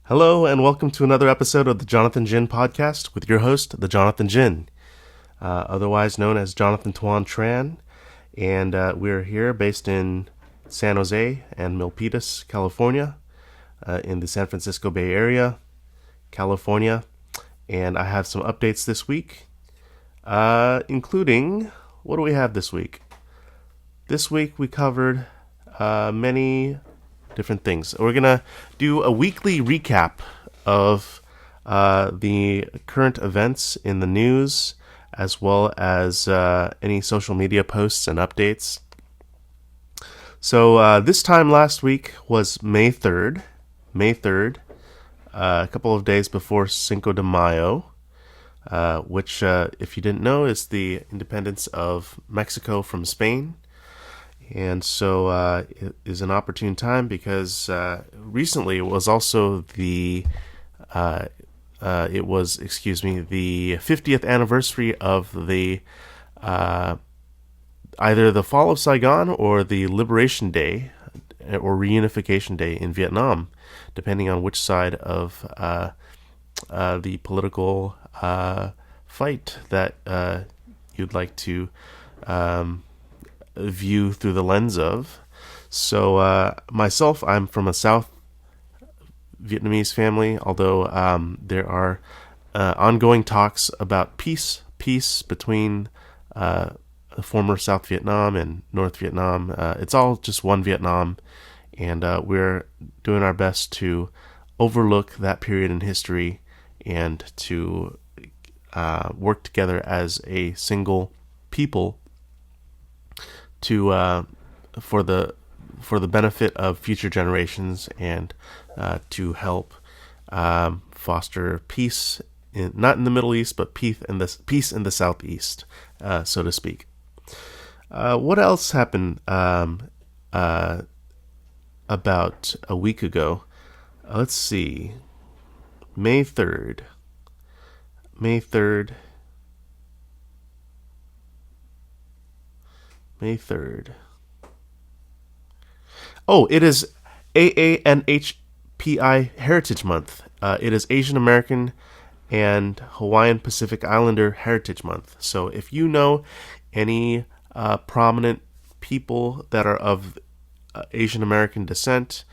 Hello and welcome to another episode of the Jonathan Jin Podcast with your host, the Jonathan Jin, otherwise known as Jonathan Tuan Tran. And we're here based in San Jose and Milpitas, California, in the San Francisco Bay Area, California. And I have some updates this week, including, what do we have this week? This week we covered many different things. We're going to do a weekly recap of the current events in the news, as well as any social media posts and updates. So this time last week was May 3rd, a couple of days before Cinco de Mayo, which, if you didn't know, is the independence of Mexico from Spain. And so it is an opportune time because recently it was also the 50th anniversary of the either the fall of Saigon or the Liberation Day or Reunification Day in Vietnam, depending on which side of the political fight that you'd like to view through the lens of. So myself, I'm from a South Vietnamese family, although there are ongoing talks about peace between the former South Vietnam and North Vietnam. It's all just one Vietnam, and we're doing our best to overlook that period in history and to work together as a single people to for the benefit of future generations and to help foster peace not in the Middle East, but peace in the Southeast, so to speak. What else happened about a week ago? Let's see. May 3rd. Oh, it is AANHPI Heritage Month. It is Asian American and Hawaiian Pacific Islander Heritage Month. So if you know any prominent people that are of Asian American descent,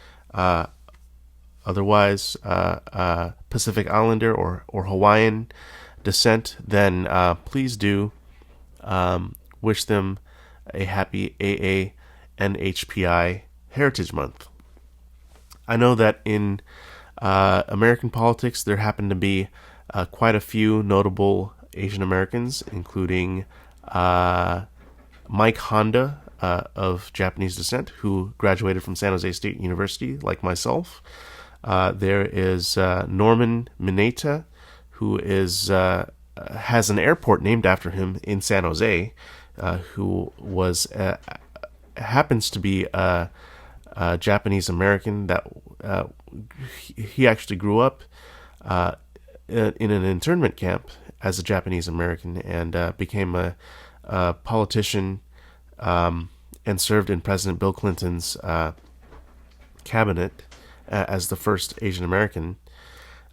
otherwise Pacific Islander or Hawaiian descent, then please do wish them a happy AANHPI Heritage Month. I know that in American politics there happen to be quite a few notable Asian Americans, including Mike Honda of Japanese descent, who graduated from San Jose State University, like myself. There is Norman Mineta, who has an airport named after him in San Jose, who was happens to be a Japanese American that he actually grew up in an internment camp as a Japanese American and became a politician and served in President Bill Clinton's cabinet as the first Asian American.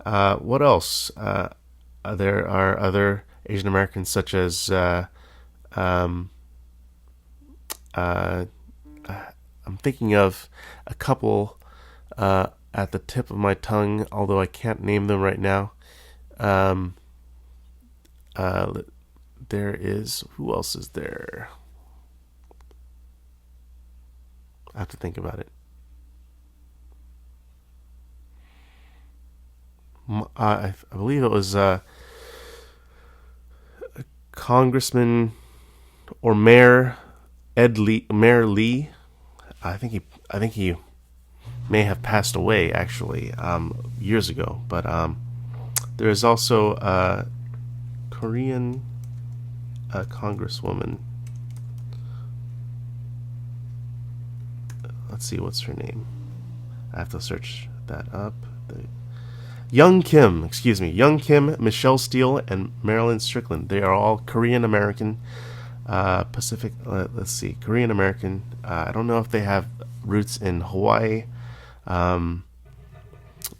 What else? There are other Asian Americans such as I'm thinking of a couple at the tip of my tongue, although I can't name them right now. There is... Who else is there? I have to think about it. I believe it was Congressman or Mayor Mayor Lee. I think he may have passed away actually years ago. But there is also a Korean congresswoman. Let's see, what's her name? I have to search that up. Young Kim, Michelle Steele, and Marilyn Strickland. They are all Korean American, Korean American. I don't know if they have roots in Hawaii.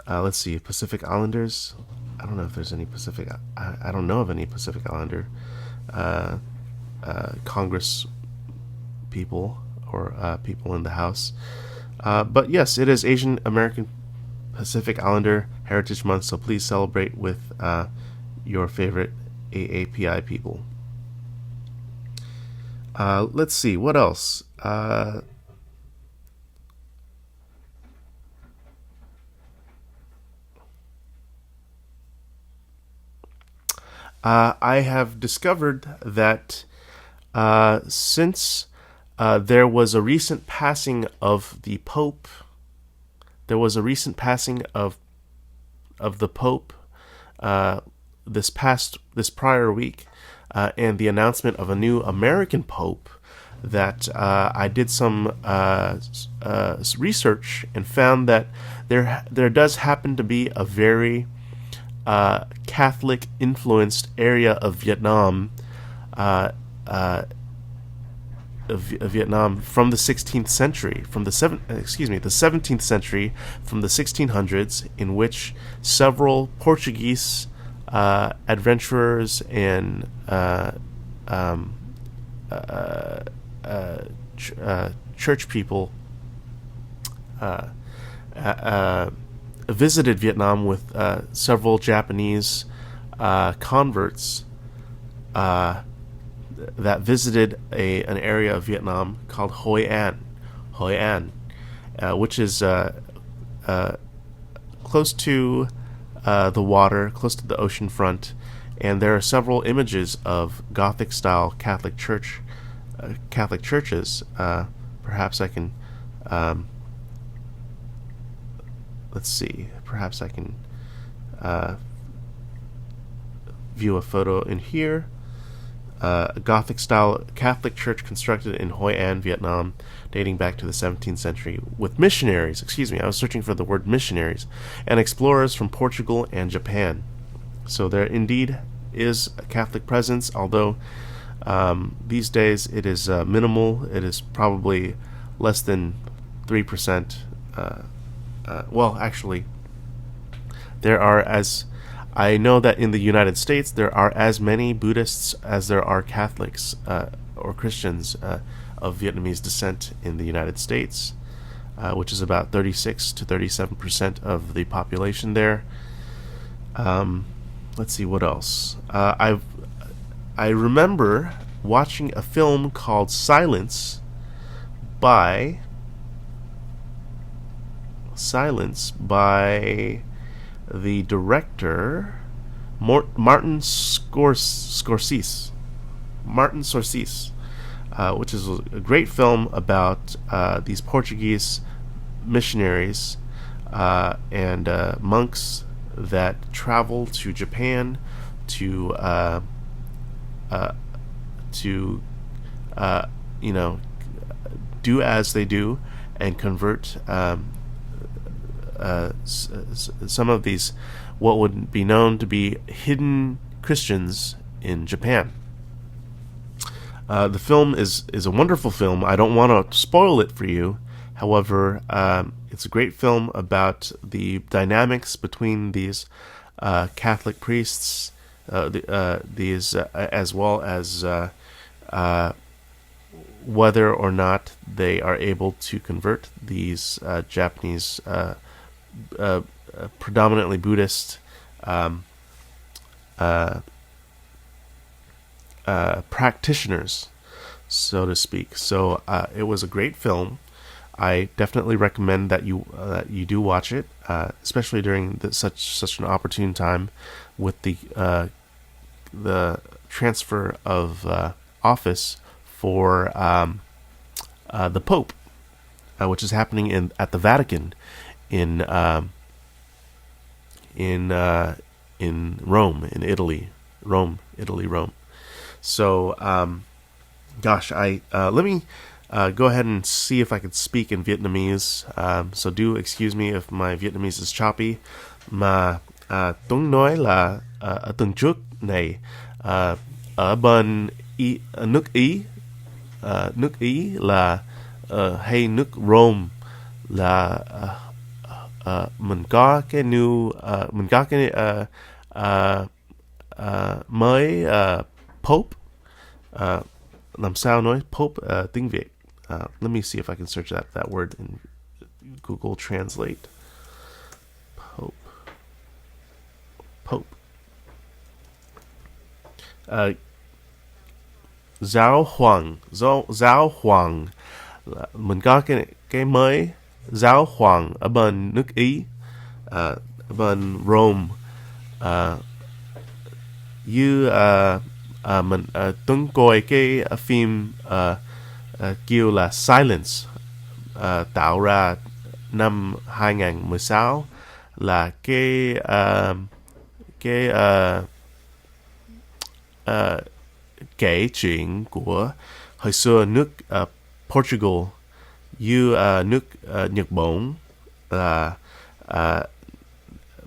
let's see, Pacific Islanders. I don't know if there's any Pacific. I don't know of any Pacific Islander Congress people or people in the House. But yes, it is Asian American Pacific Islander Heritage Month, so please celebrate with your favorite AAPI people. Let's see, what else? I have discovered that since there was a recent passing of the Pope, there was a recent passing of the Pope this prior week, and the announcement of a new American Pope, that I did some research and found that there does happen to be a very Catholic influenced area of Vietnam, from the 16th century, the 17th century, from the 1600s, in which several Portuguese adventurers and church people visited Vietnam with several Japanese converts that visited an area of Vietnam called Hoi An, which is close to the water, close to the ocean front, and there are several images of Gothic-style Catholic churches. Perhaps I can. Let's see. Perhaps I can view a photo in here. A Gothic-style Catholic church constructed in Hoi An, Vietnam, dating back to the 17th century, with missionaries. I was searching for the word missionaries and explorers from Portugal and Japan. So there indeed is a Catholic presence, although these days it is minimal. It is probably less than 3%. Well, actually, there are, as I know that in the United States, there are as many Buddhists as there are Catholics or Christians of Vietnamese descent in the United States, which is about 36 to 37% of the population there. Let's see, what else? I remember watching a film called Silence by the director Martin Scorsese, which is a great film about these Portuguese missionaries and monks that travel to Japan to do as they do and convert some of these what would be known to be hidden Christians in Japan. The film is a wonderful film. I don't want to spoil it for you. However, it's a great film about the dynamics between these Catholic priests, these as well as whether or not they are able to convert these Japanese predominantly Buddhist practitioners, so to speak. So it was a great film. I definitely recommend that you do watch it, especially during such an opportune time with the transfer of office for the Pope, which is happening at the Vatican in Rome, in Italy. Rome. So, gosh, let me go ahead and see if I could speak in Vietnamese. So do excuse me if my Vietnamese is choppy. Mà Tuấn nói là ở tuần trước này ở bên nước Ý là hay nước Rome là mình có cái new mình có cái mới Pope. Uh, làm sao nói Pope tiếng Việt? Let me see if I can search that word in Google Translate. Pope. Pope. Giáo hoàng. Mình có cái mới giáo hoàng ở bên nước Ý, ở bên Rome. Như mình từng coi cái phim kêu là Silence, tạo ra năm 2016, là cái kể chuyện của hồi xưa nước Portugal như nước Nhật Bản, là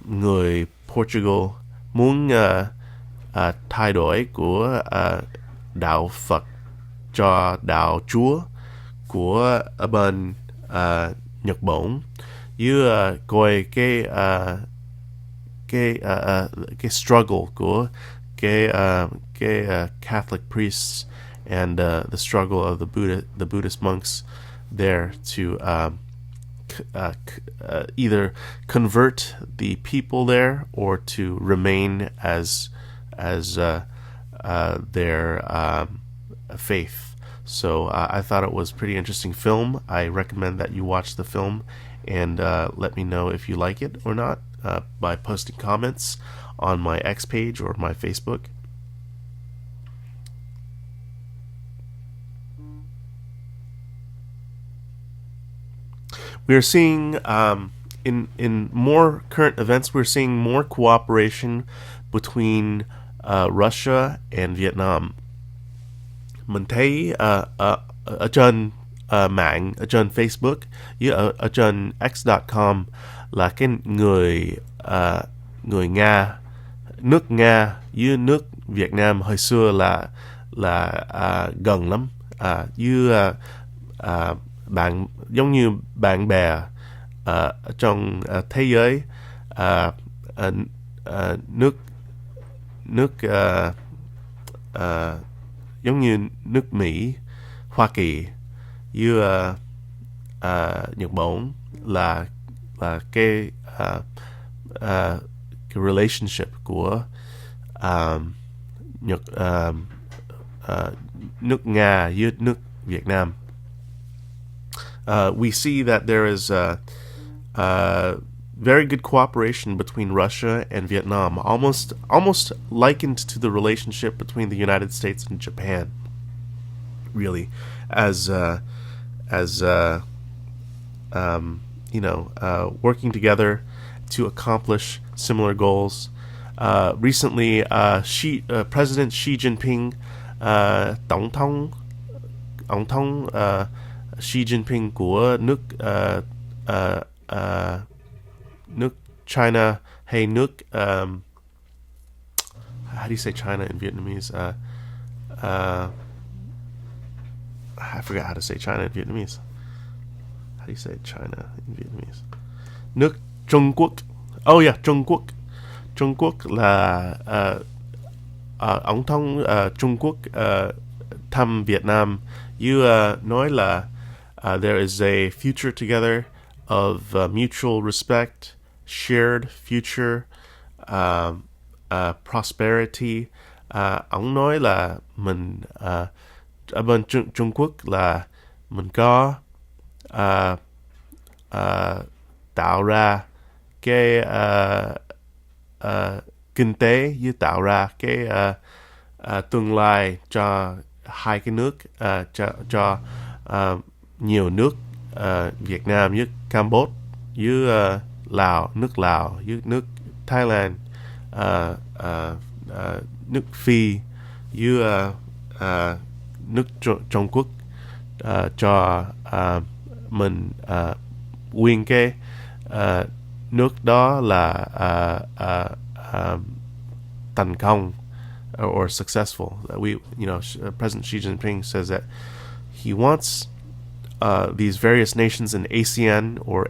người Portugal muốn thay đổi của đạo Phật cho đạo Chúa của ở bên Nhật Bản, với coi cái struggle của cái Catholic priests and the struggle of the Buddhist monks there to either convert the people there or to remain as their faith. So I thought it was a pretty interesting film. I recommend that you watch the film and let me know if you like it or not by posting comments on my X page or my Facebook. We are seeing in more current events, we're seeing more cooperation between Russia and Vietnam. Mình thấy ở trên mạng, ở trên Facebook với ở trên X.com là cái người Nga, nước Nga với nước Việt Nam hồi xưa là gần lắm, với bạn giống như bạn bè trong thế giới. Nước giống như nước Mỹ, Hoa Kỳ với Nhật Bản là cái relationship của nước Nga với nước Việt Nam. We see that there is very good cooperation between Russia and Vietnam, almost likened to the relationship between the United States and Japan. Really, as working together to accomplish similar goals. Recently, President Xi Jinping, Tổng thống Xi Jinping của nước China, hay nước how do you say China in Vietnamese? I forgot how to say China in Vietnamese. How do you say China in Vietnamese? Nước Trung Quốc. Oh yeah, Trung Quốc. Trung Quốc là ông thống Trung Quốc thăm Việt Nam, với nói là there is a future together of mutual respect, shared future, prosperity. Ông nói là mình ở bên Trung Quốc là mình có tạo ra cái kinh tế, với tạo ra cái tương lai cho hai cái nước, cho nhiều nước, Việt Nam với Campuchia, với nước Lào, với nước Thái Lan, nước Phi, với nước Trung Quốc, cho mình nguyên cái nước đó là thành công or successful. President Xi Jinping says that he wants these various nations in ASEAN or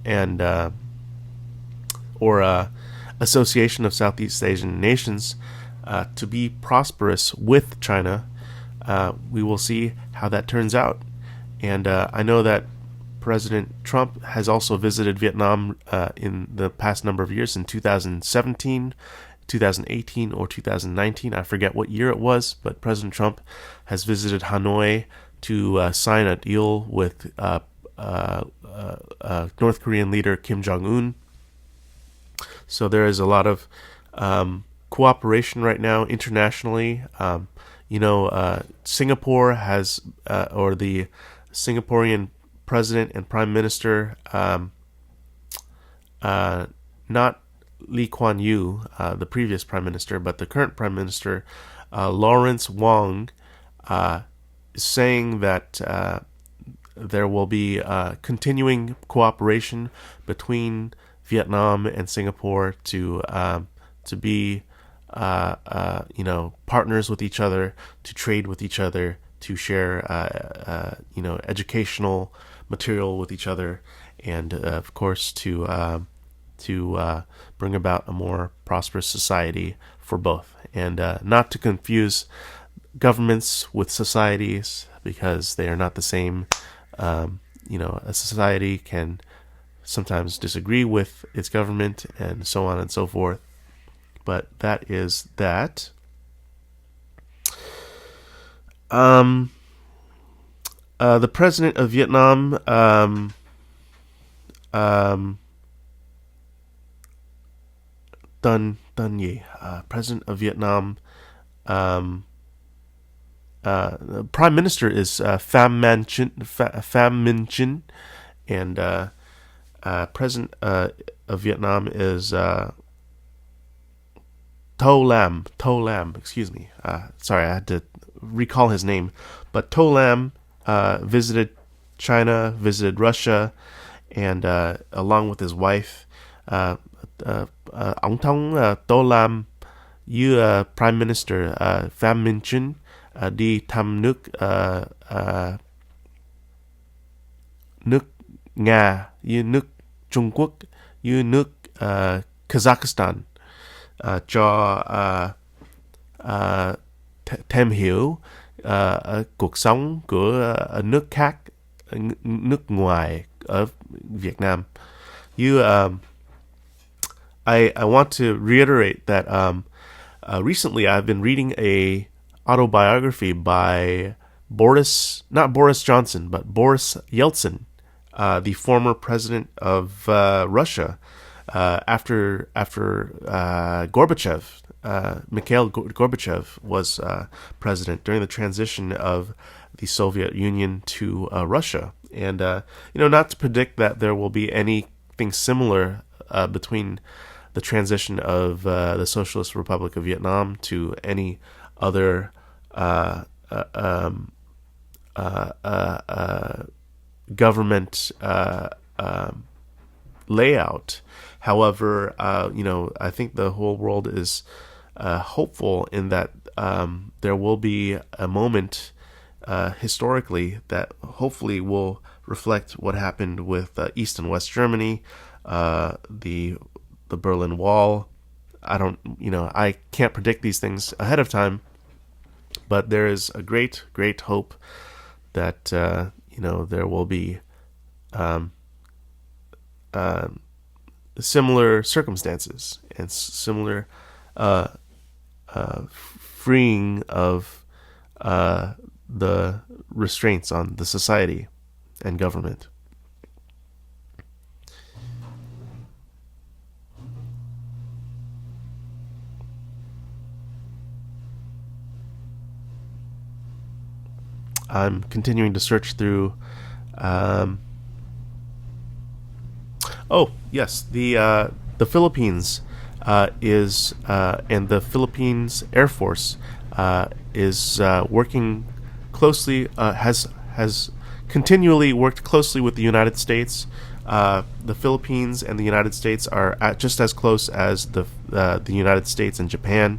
and or Association of Southeast Asian Nations to be prosperous with China. We will see how that turns out. And I know that President Trump has also visited Vietnam in the past number of years, in 2017, 2018, or 2019. I forget what year it was, but President Trump has visited Hanoi to sign a deal with North Korean leader Kim Jong-un. So there is a lot of cooperation right now internationally. Singapore has, or the Singaporean president and prime minister, not Lee Kuan Yew, the previous prime minister, but the current prime minister, Lawrence Wong, is saying that there will be continuing cooperation between Vietnam and Singapore to be partners with each other, to trade with each other, to share educational material with each other, and of course to bring about a more prosperous society for both, and not to confuse governments with societies, because they are not the same. A society can sometimes disagree with its government, and so on and so forth. But that is that. The president of Vietnam, Dun Ye, president of Vietnam, the prime minister is Pham Minh Chinh, and president of Vietnam is To Lam. Excuse me. Sorry, I had to recall his name. But To Lam visited China, visited Russia, and along with his wife, ông thống To Lam với Prime Minister Pham Minh Chinh đi thăm nước Nga với nước Trung Quốc với nước Kazakhstan, cho thêm hiểu cuộc sống của nước khác, nước ngoài ở Việt Nam. I want to reiterate that recently I've been reading a autobiography by not Boris Johnson, but Boris Yeltsin, the former president of Russia, after Gorbachev. Mikhail Gorbachev was president during the transition of the Soviet Union to Russia. And, not to predict that there will be anything similar between the transition of the Socialist Republic of Vietnam to any other government layout. However, I think the whole world is hopeful in that there will be a moment historically that hopefully will reflect what happened with East and West Germany, the Berlin Wall. I can't predict these things ahead of time, but there is a great, great hope that there will be similar circumstances and similar freeing of the restraints on the society and government. I'm continuing to search through. Yes, the Philippines is and the Philippines Air Force is working closely. Has continually worked closely with the United States. The Philippines and the United States are just as close as the United States and Japan.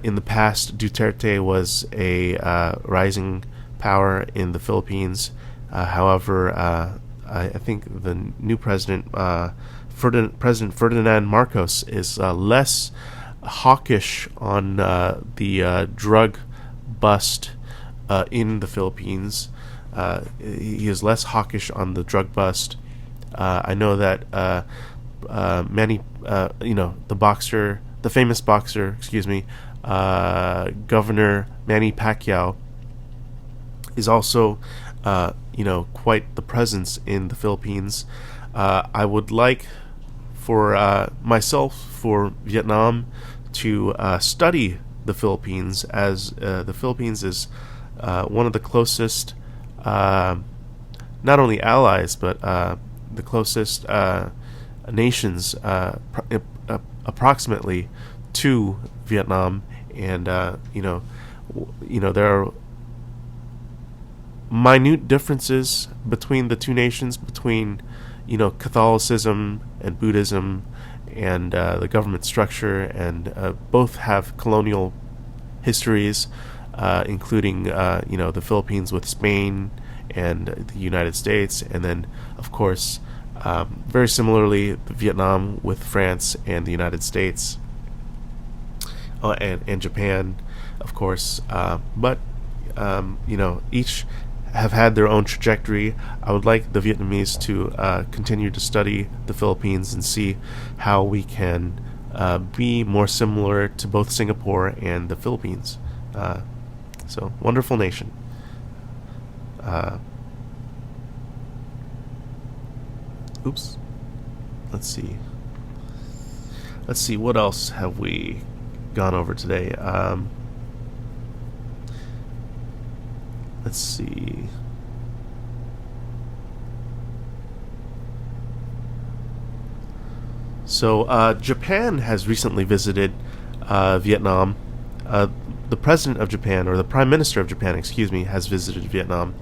In the past, Duterte was a rising power in the Philippines. However, I think the new president, President Ferdinand Marcos, is less hawkish on the drug bust in the Philippines. He is less hawkish on the drug bust. I know that Manny, the famous boxer, Governor Manny Pacquiao, is also, quite the presence in the Philippines. I would like for for Vietnam to study the Philippines, as the Philippines is one of the closest, not only allies, but the closest nations approximately to Vietnam. And there are minute differences between the two nations, between Catholicism and Buddhism and the government structure, and both have colonial histories, including the Philippines with Spain and the United States, and then of course very similarly Vietnam with France and the United States, and Japan, of course, but each have had their own trajectory. I would like the Vietnamese to continue to study the Philippines and see how we can be more similar to both Singapore and the Philippines. So, wonderful nation. Oops. Let's see, what else have we gone over today? Let's see. So, Japan has recently visited Vietnam. The president of Japan, or the prime minister of Japan, has visited Vietnam,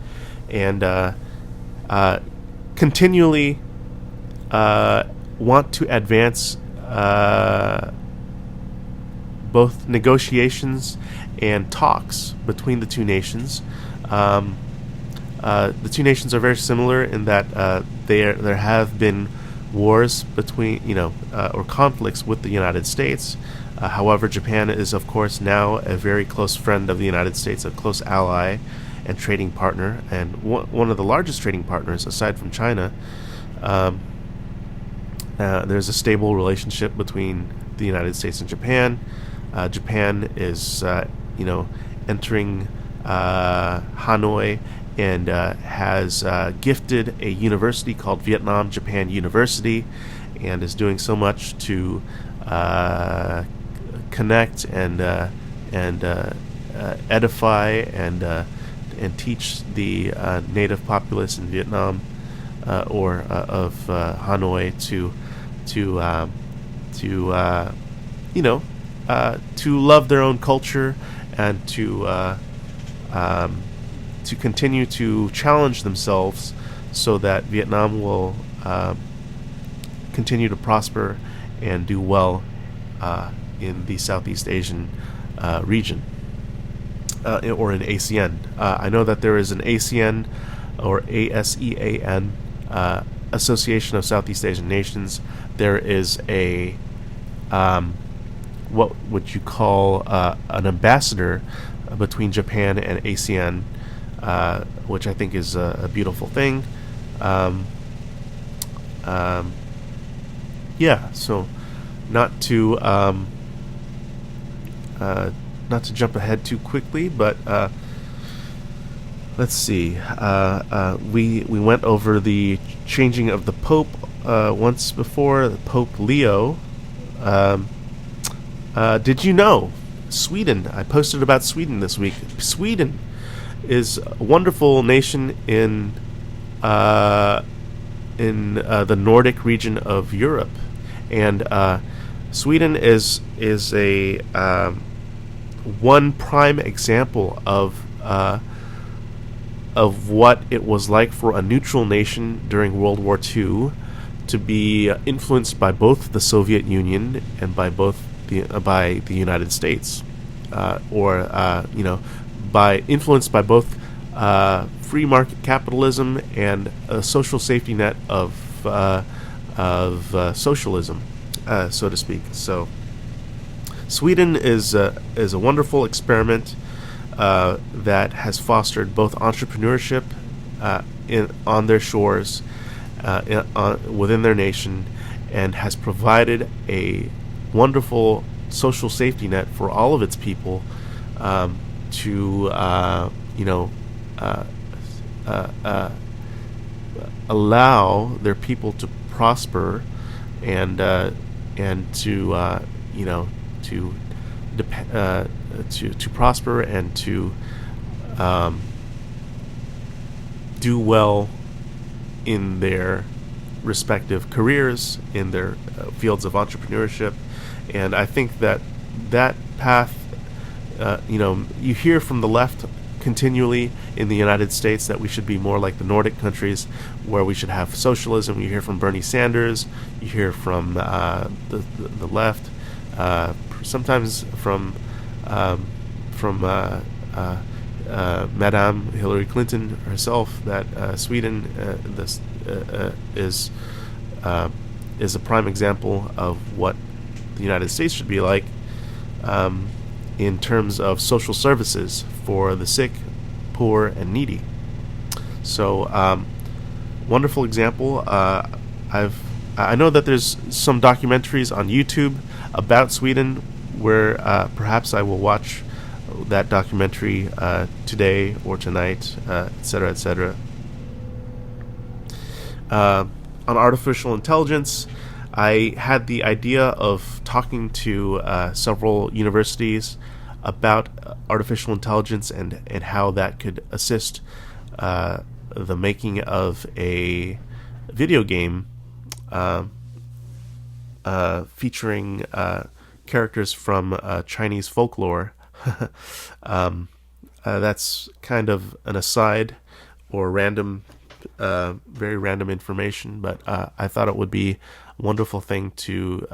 and continually want to advance both negotiations and talks between the two nations. The two nations are very similar in that there have been wars between, or conflicts with the United States. However, Japan is, of course, now a very close friend of the United States, a close ally and trading partner, and one of the largest trading partners aside from China. There's a stable relationship between the United States and Japan. Japan is, entering Hanoi and has gifted a university called Vietnam Japan University, and is doing so much to connect and edify and teach the native populace in Vietnam, or of Hanoi to love their own culture and to continue to challenge themselves, so that Vietnam will continue to prosper and do well in the Southeast Asian region, or in ASEAN. I know that there is an ASEAN, or ASEAN, Association of Southeast Asian Nations. There is a what would you call an ambassador between Japan and ASEAN, which I think is a beautiful thing. So not to jump ahead too quickly, but let's see. We went over the changing of the Pope once before, the Pope Leo. Did you know Sweden? I posted about Sweden this week. Sweden is a wonderful nation in the Nordic region of Europe, and Sweden is a one prime example of what it was like for a neutral nation during World War II to be influenced by both the Soviet Union and by the United States, by influenced by both free market capitalism and a social safety net of socialism, so to speak. So Sweden is a wonderful experiment that has fostered both entrepreneurship on their shores, within their nation, and has provided a wonderful social safety net for all of its people, to allow their people to prosper and to prosper and to do well in their respective careers, in their fields of entrepreneurship. And I think that path, you hear from the left continually in the United States that we should be more like the Nordic countries, where we should have socialism. You hear from Bernie Sanders, you hear from the left, sometimes from Madame Hillary Clinton herself, that Sweden is a prime example of what the United States should be like, in terms of social services for the sick, poor, and needy. So, wonderful example. I know that there's some documentaries on YouTube about Sweden, where perhaps I will watch that documentary today or tonight, etc., etc. On artificial intelligence, I had the idea of talking to several universities about artificial intelligence and how that could assist the making of a video game featuring characters from Chinese folklore. That's kind of an aside or random, very random information, but I thought it would be a wonderful thing to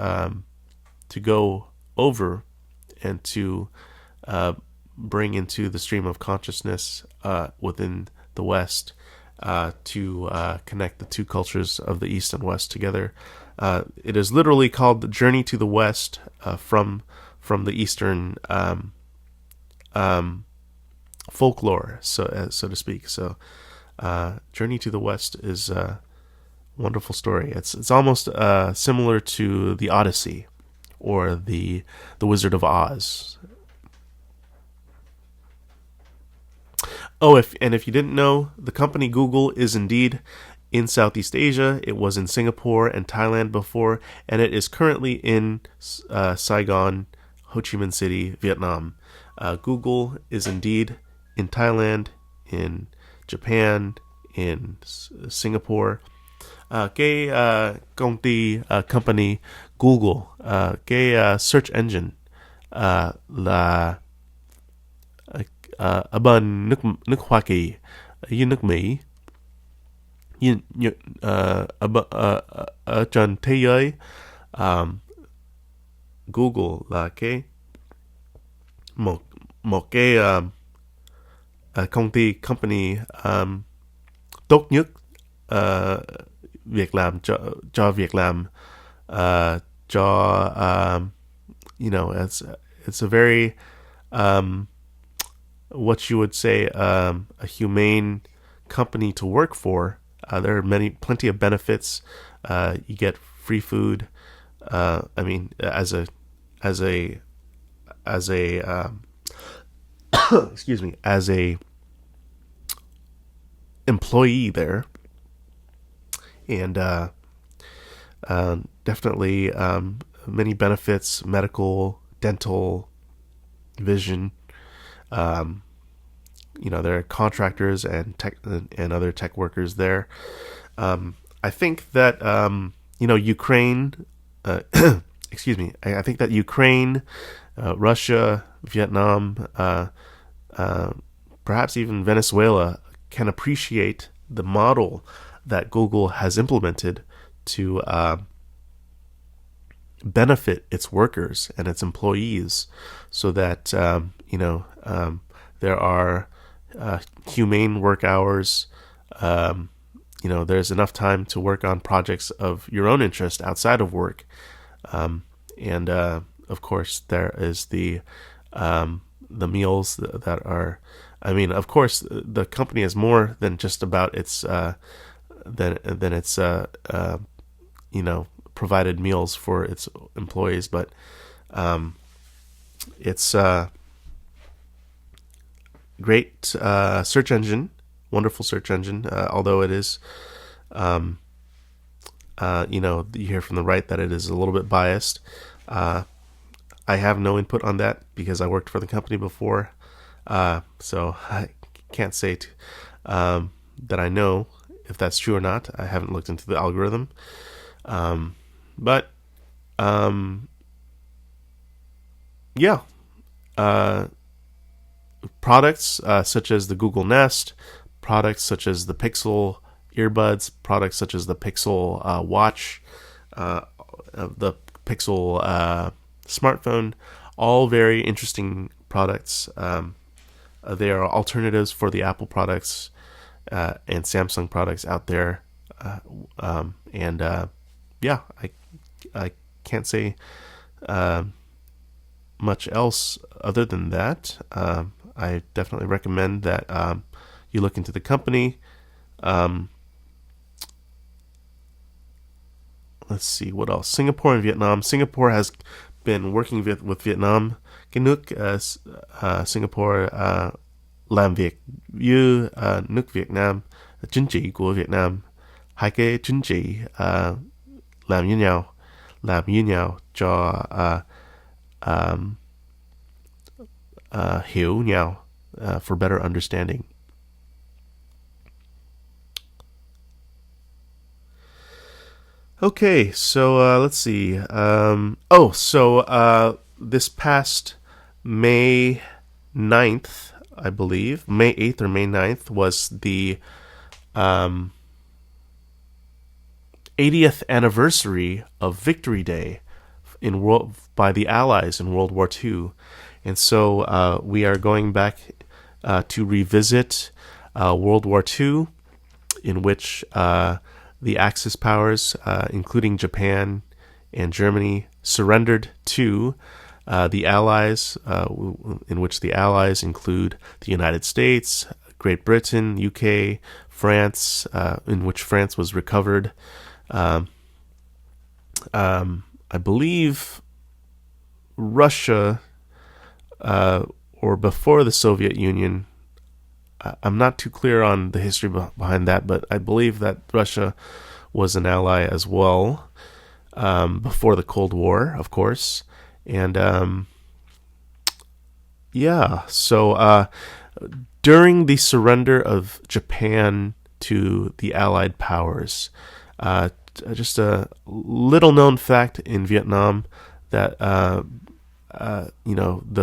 go over and to bring into the stream of consciousness within the West, to connect the two cultures of the East and West together. It is literally called the Journey to the West, from the Eastern folklore, so to speak. So, Journey to the West is a wonderful story. It's almost similar to the Odyssey or the Wizard of Oz. Oh, if you didn't know, the company Google is indeed in Southeast Asia. It was in Singapore and Thailand before, and it is currently in Saigon, Ho Chi Minh City, Vietnam. Google is indeed in Thailand, in Japan, in Singapore. Cái công ty company Google, cái search engine là ở bên nước Hoa Kỳ với nước Mỹ, ở trên thế giới. Google là cái một cái công ty company tốt nhất việc làm cho việc làm, cho it's a very what you would say a humane company to work for. There are plenty of benefits. You get free food. As a excuse me, as a employee there, and definitely many benefits: medical, dental, vision. There are contractors and tech and other tech workers there. I think that Ukraine. Excuse me. I think that Ukraine, Russia, Vietnam, perhaps even Venezuela can appreciate the model that Google has implemented to benefit its workers and its employees, so that there are humane work hours. There's enough time to work on projects of your own interest outside of work. And of course, there is the meals that are. I mean, of course, the company is more than just about its than its provided meals for its employees, but it's great search engine, wonderful search engine. Although it is, you hear from the right that it is a little bit biased. I have no input on that because I worked for the company before, so I can't say that I know if that's true or not. I haven't looked into the algorithm, but yeah. Products such as the Google Nest, products such as the Pixel earbuds, products such as the Pixel watch, the Pixel smartphone, all very interesting products. They are alternatives for the Apple products and Samsung products out there. I can't say much else other than that. I definitely recommend that you look into the company. Let's see what else. Singapore and Vietnam. Singapore has been working with Vietnam. Cái nước Singapore làm việc với nước Việt Nam, chính trị của Việt Nam. Hai cái chính trị làm với nhau cho hiểu nhau for better understanding. Okay, so let's see. This past May 9th, I believe, May 8th or May 9th, was the 80th anniversary of Victory Day by the Allies in World War II. And so we are going back to revisit World War II, in which the Axis powers, including Japan and Germany, surrendered to the Allies, in which the Allies include the United States, Great Britain, UK, France, in which France was recovered. I believe Russia, or before the Soviet Union. I'm not too clear on the history behind that, but I believe that Russia was an ally as well, before the Cold War, of course. And so during the surrender of Japan to the Allied powers, just a little known fact in Vietnam that the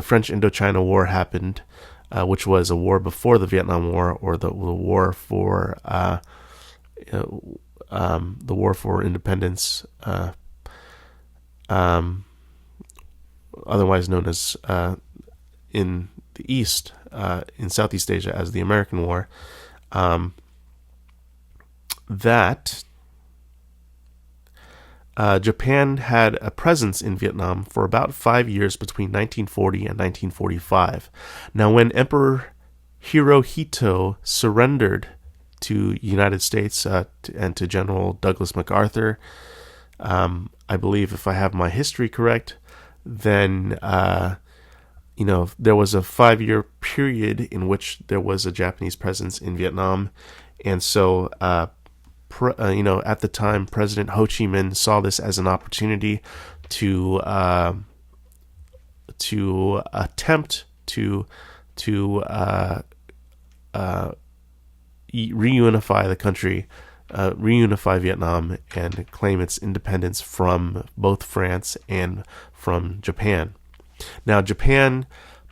French Indochina War happened, which was a war before the Vietnam War, or the war for independence, otherwise known as in the East, in Southeast Asia, as the American War. That Japan had a presence in Vietnam for about 5 years between 1940 and 1945. Now, when Emperor Hirohito surrendered to the United States and to General Douglas MacArthur, I believe, if I have my history correct, then there was a 5-year period in which there was a Japanese presence in Vietnam, and so at the time, President Ho Chi Minh saw this as an opportunity to attempt to reunify the country, reunify Vietnam, and claim its independence from both France and from Japan. Now, Japan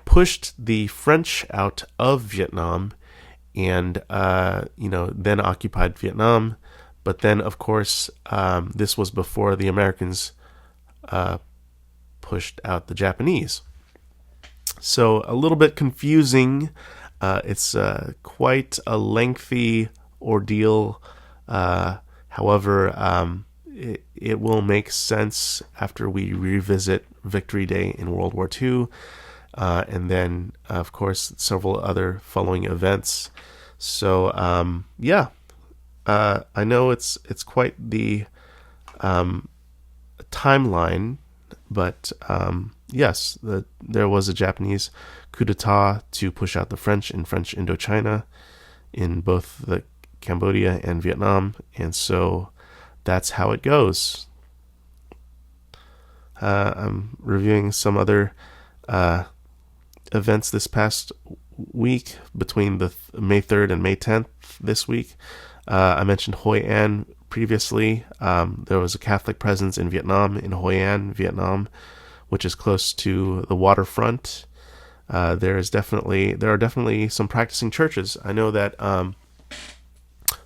pushed the French out of Vietnam and then occupied Vietnam. But then, of course, this was before the Americans pushed out the Japanese. So a little bit confusing It's quite a lengthy ordeal. However, it will make sense after we revisit Victory Day in World War II, and then, of course, several other following events. So, I know it's quite the timeline, but yes, there was a Japanese coup d'etat to push out the French in French Indochina in both the Cambodia and Vietnam, and so that's how it goes. I'm reviewing some other events this past week between the May 3rd and May 10th this week. I mentioned Hoi An previously. There was a Catholic presence in Vietnam, in Hoi An, Vietnam, which is close to the waterfront. There are definitely some practicing churches. I know that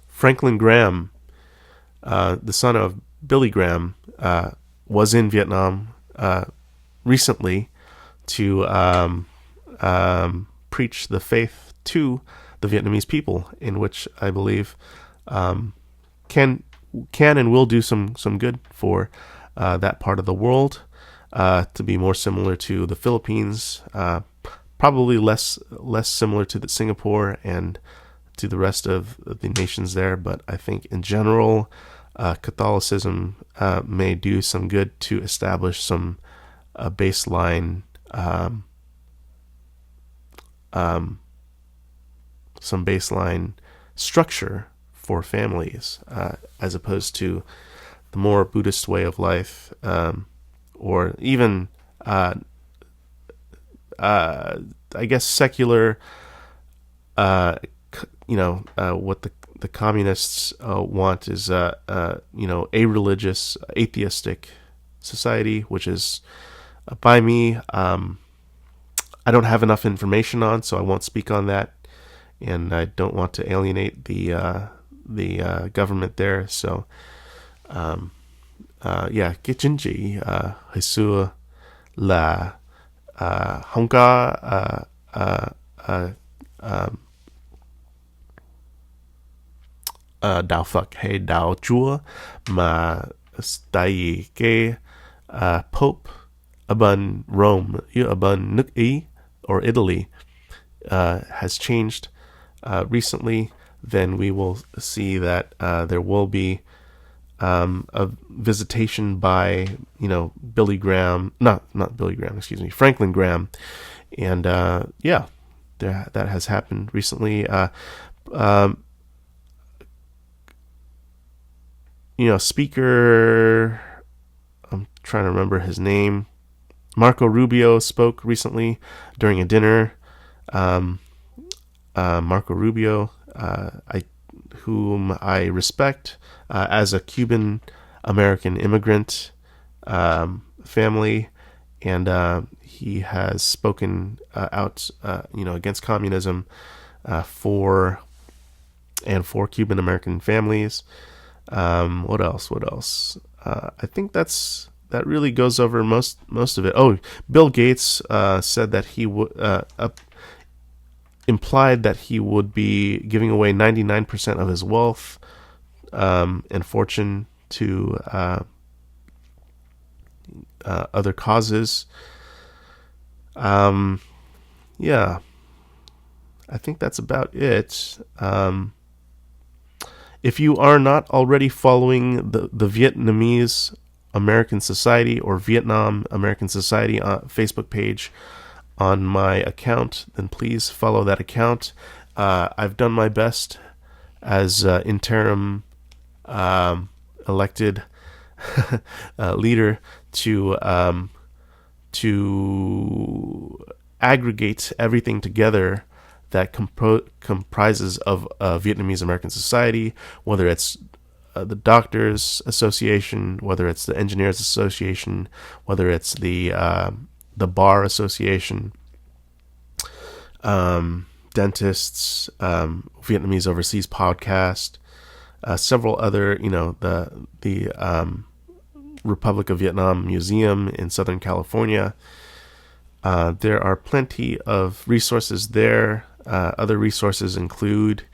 Franklin Graham, the son of Billy Graham, was in Vietnam recently to preach the faith to the Vietnamese people, in which I believe can and will do some good for that part of the world, to be more similar to the Philippines, probably less similar to Singapore and to the rest of the nations there. But I think in general, Catholicism may do some good to establish some baseline structure for families, as opposed to the more Buddhist way of life, or even I guess secular, what the communists want is a religious, atheistic society, which is by me. I don't have enough information on, so I won't speak on that, and I don't want to alienate the government there. So, Kitchenji, Hisua La Honka Dao Fuck Hey Dao Chua Ma Stai Ke Pope Abun Rome Abun Nuk E or Italy has changed recently, then we will see that there will be a visitation by Billy Graham, not Billy Graham, Franklin Graham, and that has happened recently. Speaker, I'm trying to remember his name. Marco Rubio spoke recently during a dinner. Marco Rubio, whom I respect as a Cuban American immigrant family, and he has spoken out, against communism for Cuban American families. What else? I think that really goes over most of it. Oh, Bill Gates said that he would implied that he would be giving away 99% of his wealth and fortune to other causes. I think that's about it. If you are not already following the Vietnamese American Society or Vietnam American Society Facebook page on my account, then please follow that account. I've done my best as interim elected leader to aggregate everything together that comprises of Vietnamese American Society, whether it's the Doctors Association, whether it's the Engineers Association, whether it's the Bar Association, dentists, Vietnamese Overseas Podcast, several other, the Republic of Vietnam Museum in Southern California. There are plenty of resources there Other resources include,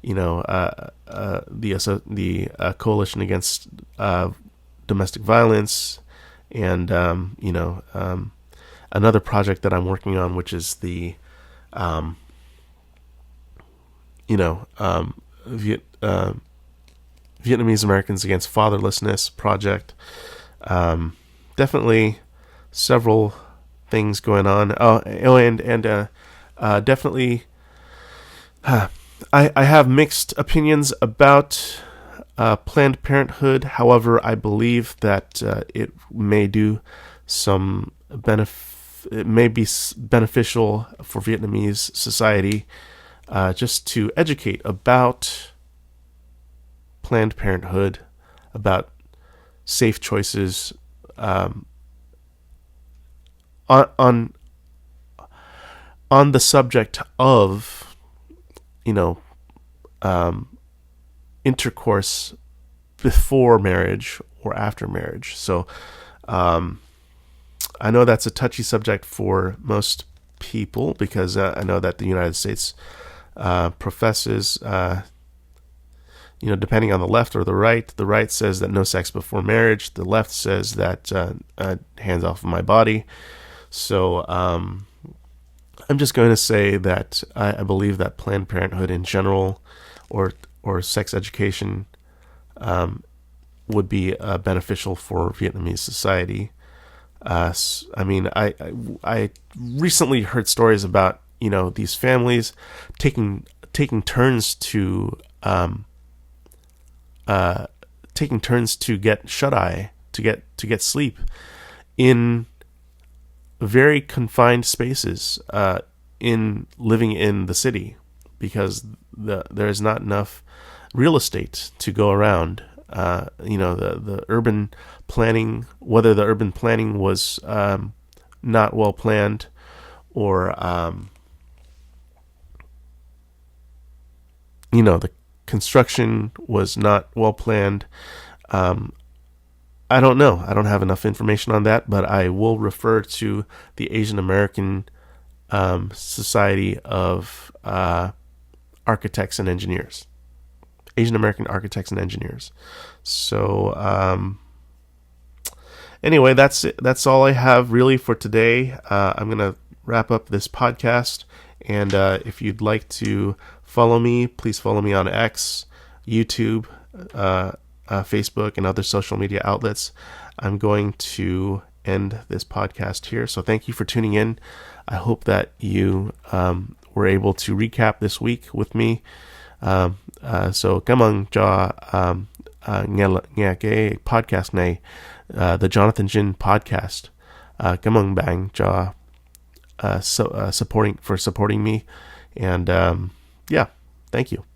the Coalition Against Domestic Violence, and another project that I'm working on, which is the Vietnamese Americans Against Fatherlessness project. Definitely several things going on. Definitely, I have mixed opinions about Planned Parenthood. However, I believe that it may do some it may be beneficial for Vietnamese society, just to educate about Planned Parenthood, about safe choices, on the subject of intercourse before marriage or after marriage. So I know that's a touchy subject for most people, because I know that the United States professes, depending on the left or the right says that no sex before marriage. The left says that hands off of my body. So I'm just going to say that I believe that Planned Parenthood in general, or sex education, would be beneficial for Vietnamese society. I recently heard stories about these families taking turns to get shut eye, to get sleep in very confined spaces, in living in the city, because there is not enough real estate to go around. The urban planning, whether the urban planning was not well planned, or the construction was not well planned. I don't know. I don't have enough information on that, but I will refer to the Asian American Society of Architects and Engineers. Asian American Architects and Engineers. So anyway, that's it. That's all I have really for today. I'm going to wrap up this podcast, and if you'd like to follow me, please follow me on X, YouTube, Facebook, and other social media outlets. I'm going to end this podcast here. So thank you for tuning in. I hope that you were able to recap this week with me. So cảm ơn cho nghe cái podcast này, the Jonathan Jin Podcast. Cảm ơn bạn cho supporting me, and yeah, thank you.